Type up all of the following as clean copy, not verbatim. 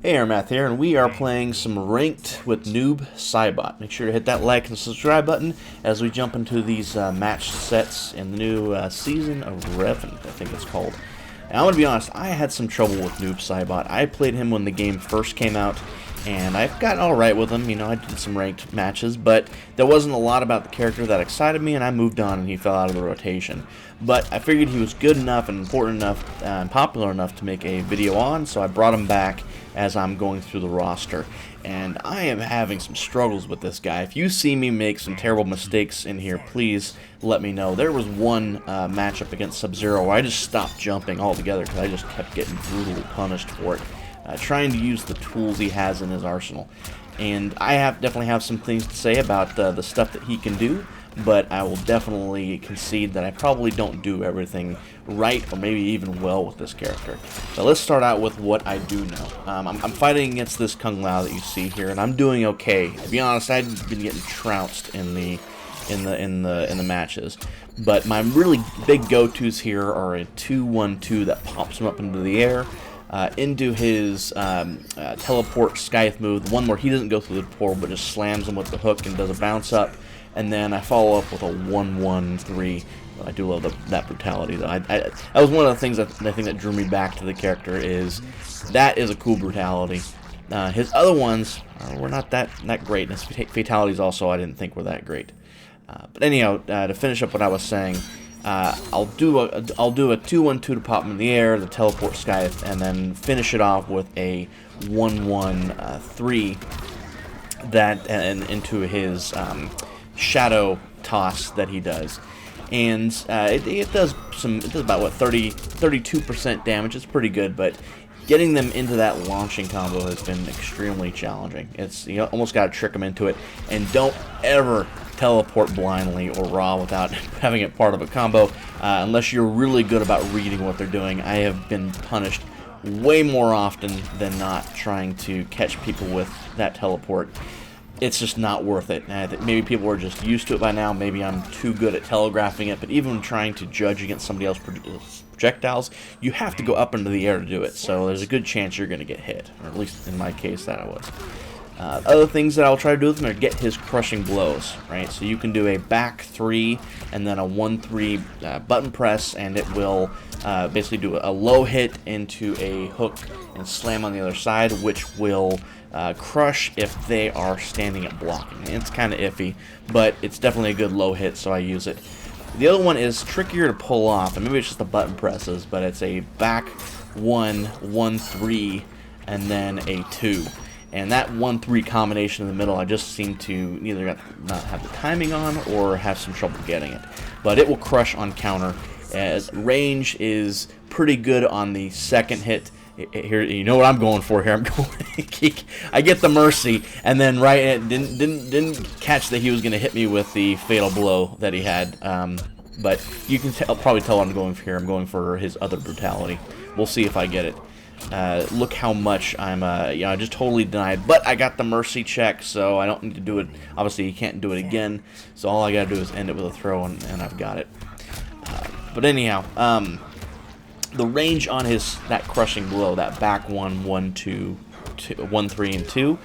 Hey, Arimath here, and we are playing some Ranked with Noob Saibot. Make sure to hit that like and subscribe button as we jump into these match sets in the new Season of Revenant, I think it's called. And I'm going to be honest, I had some trouble with Noob Saibot. I played him when the game first came out, and I've gotten alright with him. You know, I did some ranked matches, but there wasn't a lot about the character that excited me, and I moved on and he fell out of the rotation. But I figured he was good enough and important enough and popular enough to make a video on, so I brought him back as I'm going through the roster. And I am having some struggles with this guy. If you see me make some terrible mistakes in here, please let me know. There was one matchup against Sub-Zero where I just stopped jumping altogether because I just kept getting brutally punished for it. Trying to use the tools he has in his arsenal. And I definitely have some things to say about the stuff that he can do, but I will definitely concede that I probably don't do everything right or maybe even well with this character. So let's start out with what I do know. I'm fighting against this Kung Lao that you see here, and I'm doing okay. To be honest, I've been getting trounced in the matches. But my really big go-tos here are a 2-1-2 that pops him up into the air, into his teleport Scythe move, the one where he doesn't go through the portal but just slams him with the hook and does a bounce up, and then I follow up with a 1-1-3. I do love that brutality though. That was one of the things that I think that drew me back to the character. That is a cool brutality. His other ones were not that great, and his fatalities also I didn't think were that great. But anyhow, to finish up what I was saying, I'll do a 2-1-2 to pop him in the air, the teleport Scythe, and then finish it off with a 1-1-3 and into his shadow toss that he does. And it does about what 32% damage. It's pretty good, but getting them into that launching combo has been extremely challenging. You almost got to trick them into it, and don't ever teleport blindly or raw without having it part of a combo, unless you're really good about reading what they're doing. I have been punished way more often than not trying to catch people with that teleport. It's just not worth it. And I think maybe people are just used to it by now. Maybe I'm too good at telegraphing it, but even trying to judge against somebody else's projectiles, you have to go up into the air to do it. So there's a good chance you're going to get hit, or at least in my case that I was. Other things that I'll try to do with him are get his crushing blows, right? So you can do a back 3 and then a 1-3 button press, and it will basically do a low hit into a hook and slam on the other side, which will crush if they are standing at blocking. It's kind of iffy, but it's definitely a good low hit, so I use it. The other one is trickier to pull off, and maybe it's just the button presses, but it's a back 1-1-3 and then a 2. And that 1-3 combination in the middle, I just seem to either not have the timing on or have some trouble getting it. But it will crush on counter, as range is pretty good on the second hit. Here, you know what I'm going for here. I get the mercy, and then didn't catch that he was going to hit me with the fatal blow that he had. But you can probably tell what I'm going for here. I'm going for his other brutality. We'll see if I get it. Look how much I'm, I just totally denied, but I got the mercy check, so I don't need to do it. Obviously, you can't do it again, so all I gotta do is end it with a throw, and I've got it. But anyhow, the range on that crushing blow, that back 1-1-2, 1-3 and 2,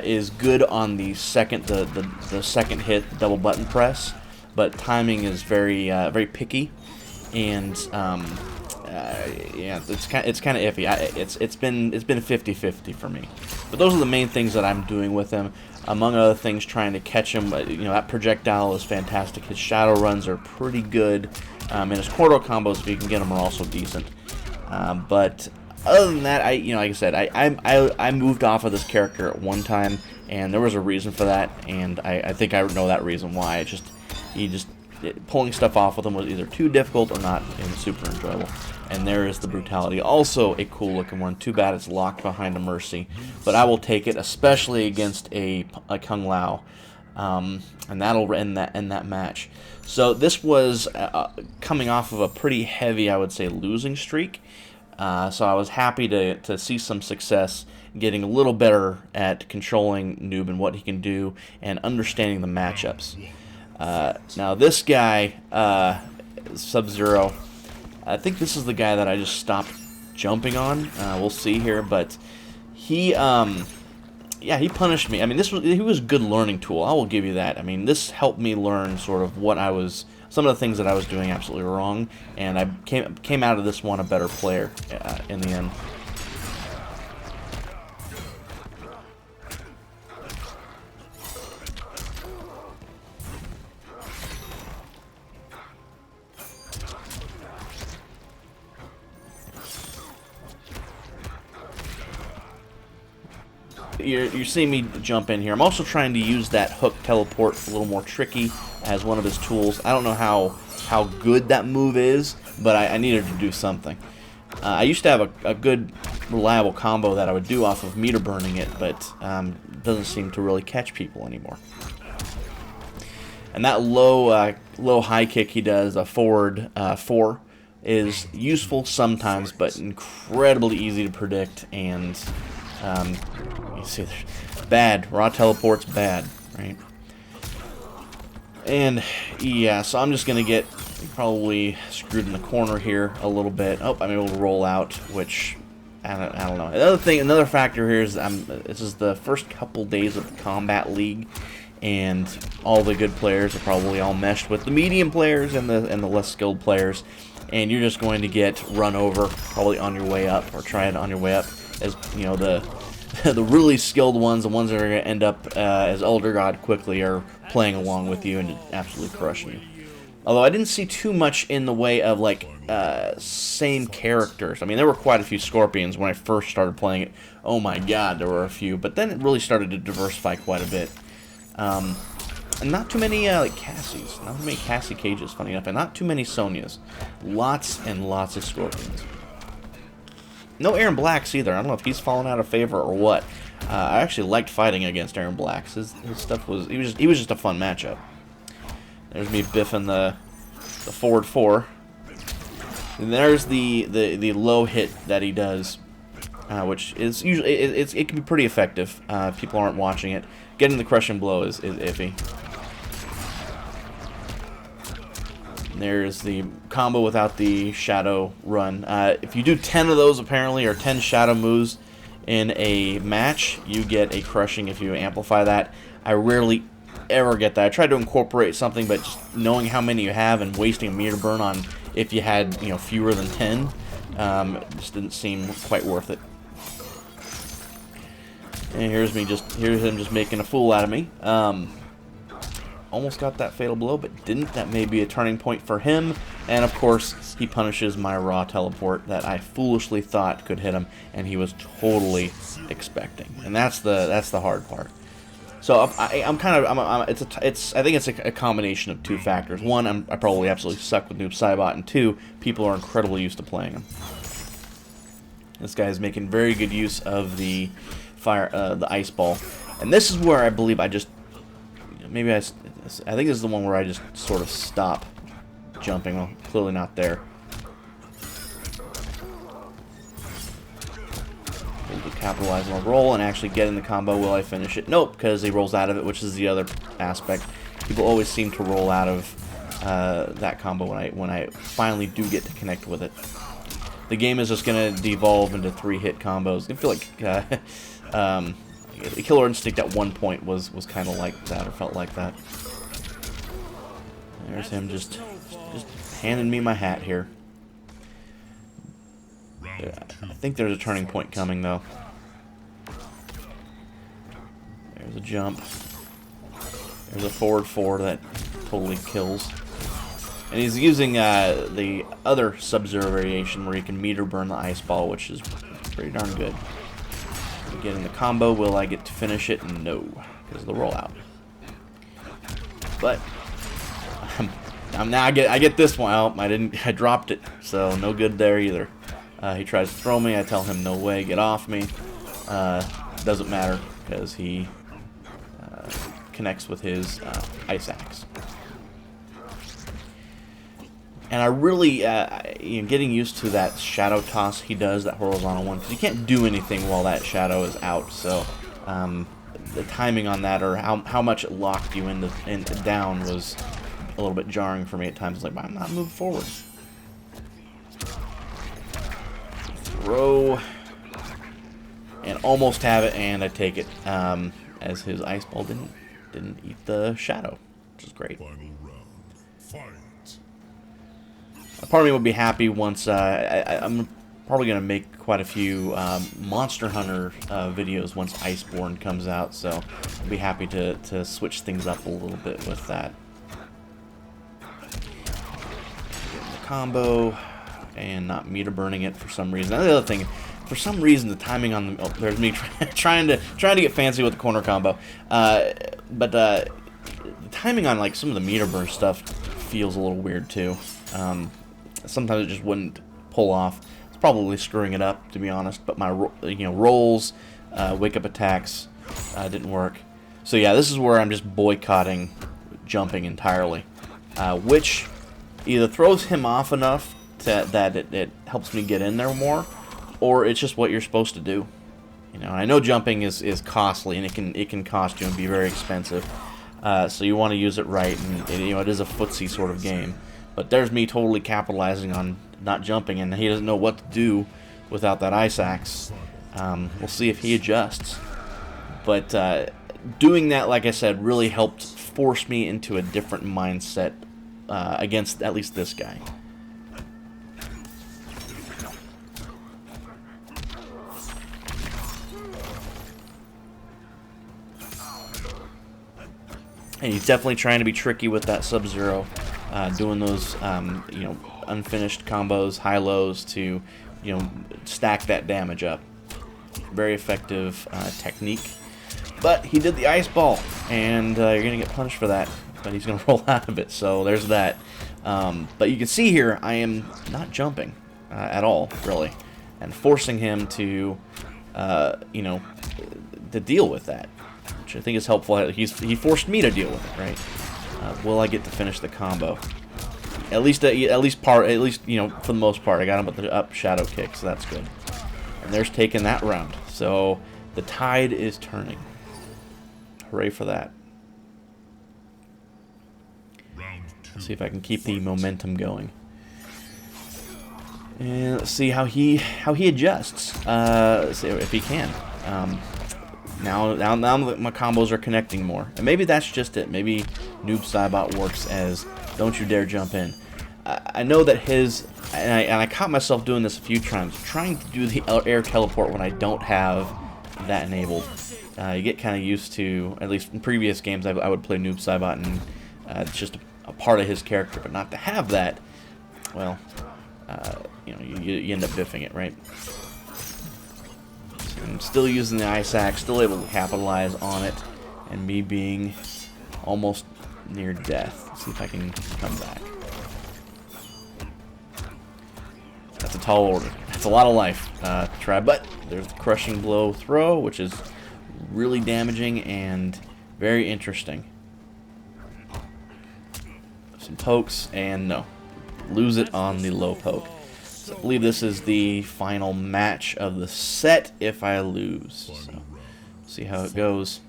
is good on the second, the second hit, the double button press, but timing is very picky, and yeah, it's kind of iffy. It's been 50-50 for me. But those are the main things that I'm doing with him. Among other things, trying to catch him. That projectile is fantastic. His shadow runs are pretty good, and his corridor combos, if you can get them, are also decent. But other than that, like I said, I moved off of this character at one time, and there was a reason for that, and I think I know that reason why. Pulling stuff off with him was either too difficult or not super enjoyable. And there is the brutality. Also a cool looking one. Too bad it's locked behind a mercy. But I will take it, especially against a Kung Lao. And that'll end that match. So this was coming off of a pretty heavy, I would say, losing streak. So I was happy to see some success, getting a little better at controlling Noob and what he can do, and understanding the matchups. Now this guy, Sub-Zero, I think this is the guy that I just stopped jumping on. We'll see here, but Yeah, he punished me. I mean, he was a good learning tool. I will give you that. I mean, this helped me learn sort of some of the things that I was doing absolutely wrong, and I came out of this one a better player in the end. You're seeing me jump in here. I'm also trying to use that hook teleport a little more tricky as one of his tools. I don't know how good that move is, but I needed to do something. I used to have a good, reliable combo that I would do off of meter burning it, but doesn't seem to really catch people anymore. And that low high kick he does, a forward 4, is useful sometimes, but incredibly easy to predict. And you see, bad raw teleport's bad, right? And yeah, so I'm just gonna get probably screwed in the corner here a little bit. Oh, I'm able to roll out, which I don't know. Another factor here is this is the first couple days of the Kombat League, and all the good players are probably all meshed with the medium players and the less skilled players, and you're just going to get run over probably on your way up, or try it on your way up, as you know, the really skilled ones, the ones that are going to end up as Elder God quickly, are playing along with you and absolutely crushing you. Although I didn't see too much in the way of like same characters. I mean, there were quite a few Scorpions when I first started playing it. Oh my God, there were a few. But then it really started to diversify quite a bit. And not too many like Cassies. Not too many Cassie Cages, funny enough. And not too many Sonyas. Lots and lots of Scorpions. No Aaron Blacks either. I don't know if he's fallen out of favor or what. I actually liked fighting against Aaron Blacks. His stuff was he was just a fun matchup. There's me biffing the forward 4. And there's the low hit that he does, which is usually it can be pretty effective if people aren't watching it. Getting the crushing blow is iffy. And there's the combo without the shadow run. If you do 10 of those apparently, or 10 shadow moves in a match, you get a crushing if you amplify that. I rarely ever get that. I tried to incorporate something, but just knowing how many you have and wasting a meter burn on if you had, fewer than 10, just didn't seem quite worth it. And here's him just making a fool out of me. Almost got that fatal blow, but didn't. That may be a turning point for him. And of course, he punishes my raw teleport that I foolishly thought could hit him, and he was totally expecting. And that's the hard part. So I think it's a combination of two factors. One, I probably absolutely suck with Noob Saibot, and two, people are incredibly used to playing him. This guy is making very good use of the the ice ball, and this is where I believe I just I think this is the one where I just sort of stop jumping. Well, clearly not there. To capitalize on a roll and actually get in the combo. Will I finish it? Nope, because he rolls out of it, which is the other aspect. People always seem to roll out of that combo when I finally do get to connect with it. The game is just going to devolve into 3-hit combos. I feel like Killer Instinct at one point was kind of like that, or felt like that. There's him just handing me my hat here. I think there's a turning point coming, though. There's a jump. There's a forward 4 that totally kills. And he's using the other Sub-Zero variation where he can meter burn the ice ball, which is pretty darn good. Getting the combo, will I get to finish it? No, because of the rollout. But I get this one. Oh, I dropped it, so no good there either. He tries to throw me. I tell him no way, get off me. Doesn't matter because he connects with his ice axe. And I really, getting used to that shadow toss he does, that horizontal one, because you can't do anything while that shadow is out. So the timing on that, or how much it locked you down, was a little bit jarring for me at times. It's like, I'm not moving forward. Throw. and almost have it, and I take it, as his ice ball didn't eat the shadow, which is great. Part of me would be happy once I'm probably gonna make quite a few Monster Hunter videos once Iceborne comes out, so I'll be happy to switch things up a little bit with that. Getting the combo and not meter burning it for some reason. And the other thing, for some reason, the timing on the there's me trying to get fancy with the corner combo, but the timing on like some of the meter burn stuff feels a little weird too. Sometimes it just wouldn't pull off. It's probably screwing it up, to be honest. But my rolls, wake up attacks didn't work. So yeah, this is where I'm just boycotting jumping entirely, which either throws him off enough that it helps me get in there more, or it's just what you're supposed to do. You know, I know jumping is costly, and it can cost you and be very expensive. So you want to use it right, and it is a footsie sort of game. But there's me totally capitalizing on not jumping, and he doesn't know what to do without that ice axe. We'll see if he adjusts. But doing that, like I said, really helped force me into a different mindset against at least this guy. And he's definitely trying to be tricky with that Sub-Zero, doing those unfinished combos, high-lows to stack that damage up. Very effective technique. But he did the ice ball, and you're going to get punished for that. But he's going to roll out of it, so there's that. But you can see here, I am not jumping at all, really, and forcing him to, to deal with that, which I think is helpful. He forced me to deal with it, right? Will I get to finish the combo? At least for the most part, I got him with the up shadow kick, so that's good. And there's taking that round. So the tide is turning. Hooray for that. Let's see if I can keep the momentum going. And let's see how he adjusts. Let's see if he can. Now my combos are connecting more, and maybe that's just it. Maybe Noob Saibot works as don't you dare jump in. I know that and I caught myself doing this a few times, trying to do the air teleport when I don't have that enabled. You get kind of used to, at least in previous games, I would play Noob Saibot, and it's just a part of his character, but not to have that, well, you end up biffing it, right? I'm still using the ice axe, still able to capitalize on it, and me being almost near death. Let's see if I can come back. That's a tall order. That's a lot of life to try, but there's the crushing blow throw, which is really damaging and very interesting. Some pokes, and no. Lose it on the low poke. I believe this is the final match of the set if I lose. So, see how it goes.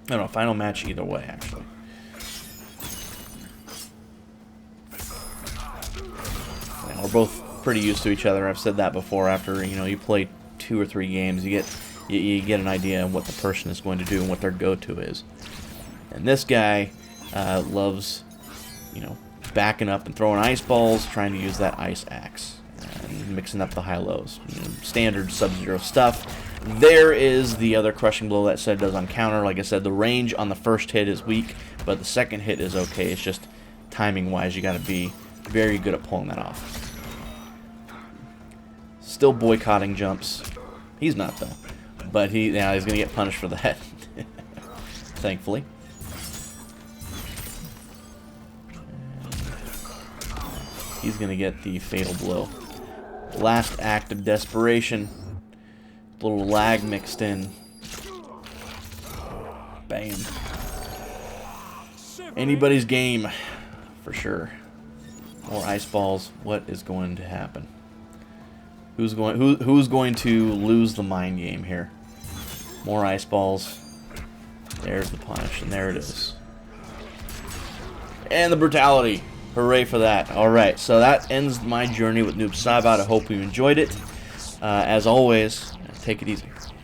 No, final match either way, actually. Yeah, we're both pretty used to each other. I've said that before. After you play 2 or 3 games, you get an idea of what the person is going to do and what their go-to is. And this guy loves, backing up and throwing ice balls, trying to use that ice axe, and mixing up the high-lows. Standard Sub-Zero stuff. There is the other crushing blow that said does on counter. Like I said, the range on the first hit is weak, but the second hit is okay. It's just timing-wise, you got to be very good at pulling that off. Still boycotting jumps. He's not, though. But he's going to get punished for that. Thankfully. He's going to get the fatal blow. Last act of desperation. A little lag mixed in. Bam. Anybody's game, for sure. More ice balls. What is going to happen? Who's going to lose the mind game here? More ice balls. There's the punish, and there it is. And the brutality. Hooray for that. Alright, so that ends my journey with Noob Saibot. I hope you enjoyed it. As always, Take it easy.